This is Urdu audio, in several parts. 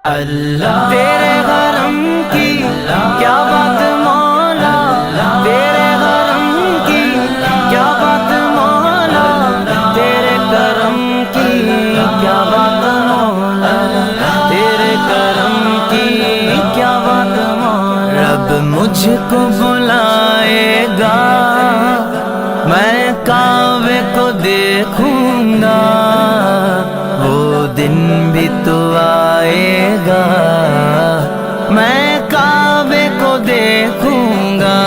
اللہ تیرے حرم کی کیا بات مولا، تیرے حرم کی کیا بات مولا، تیرے کرم کی کیا بات مولا، تیرے کرم کی کیا بات مولا۔ رب مجھ کو بلائے گا، میں کعبے کو دیکھوں گا، وہ دن بھی تو آئے گا، میں کعبے کو دیکھوں گا،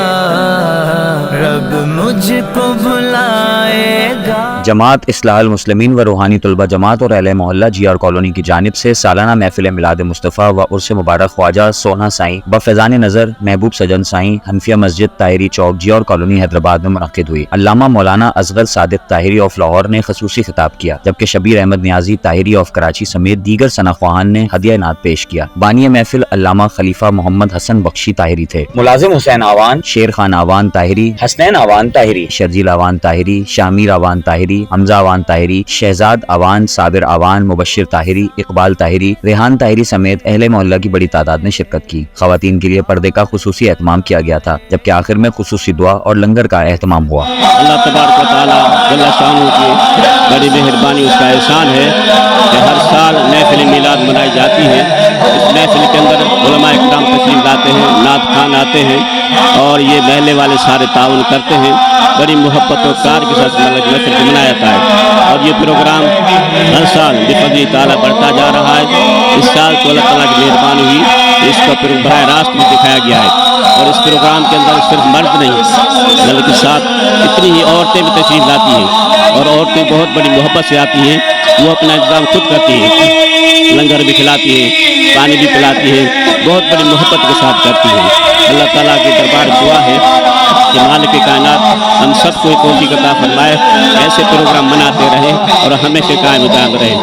رب مجھ کو بلائے گا۔ جماعت اصلاح المسلمین و روحانی طلبہ جماعت اور اہل محلہ جی آر کالونی کی جانب سے سالانہ محفل میلاد مصطفیٰ و عرس مبارک خواجہ سونا سائیں بفیضان نظر محبوب سجن سائیں حنفیہ مسجد طاہری چوک جی آر کالونی حیدرآباد میں منعقد ہوئی۔ علامہ مولانا اصغر صادق طاہری آف لاہور نے خصوصی خطاب کیا، جبکہ شبیر احمد نیازی طاہری آف کراچی سمیت دیگر ثنا خواہان نے ہدیہ انعام پیش کیا۔ بانی محفل علامہ خلیفہ محمد حسن بخشی طاہری تھے۔ ملازم حسین آوان، شیر خان آوان طاہری، حسنین آوان طاہری، شرجیل آوان طاہری، شامیر آوان طاہری، حمزہ آوان طاہری، شہزاد آوان، صابر آوان، مبشر طاہری، اقبال طاہری، ریحان طاہری سمیت اہل محلہ کی بڑی تعداد نے شرکت کی۔ خواتین کے لیے پردے کا خصوصی اہتمام کیا گیا تھا، جبکہ آخر میں خصوصی دعا اور لنگر کا اہتمام ہوا۔ اللہ تبارک و تعالیٰ جل شانہ کی بڑی مہربانی، اس کا احسان ہے کہ ہر سال محفل میلاد منائی جاتی ہے۔ اس محفل کے اندر علماء اکرام تشریف لاتے ہیں، نعت خوان آتے ہیں اور یہ محلے والے سارے تعاون کرتے ہیں۔ بڑی محبت و پیار کے ساتھ محفل کو منایا جاتا ہے اور یہ پروگرام ہر سال بفضل تعالیٰ بڑھتا جا رہا ہے۔ اس سال تو اللہ تعالیٰ کی مہربانی ہوئی، اس کا براہ راست بھی دکھایا گیا ہے اور اس پروگرام کے اندر صرف مرد نہیں بلکہ ساتھ اتنی ہی عورتیں بھی تشریف لاتی ہیں اور عورتیں بہت بڑی محبت سے آتی ہیں۔ وہ اپنا انتظام خود کرتی ہیں، لنگر بھی کھلاتی ہیں، پانی بھی پلاتی ہیں، بہت بڑی محبت کے ساتھ کرتی ہیں۔ اللہ تعالیٰ کی دربار دعا ہے کہ مالک کائنات ہم سب کو توفیق عطا فرمائے، ایسے پروگرام مناتے رہیں اور ہمیشہ قائم دائم رہیں۔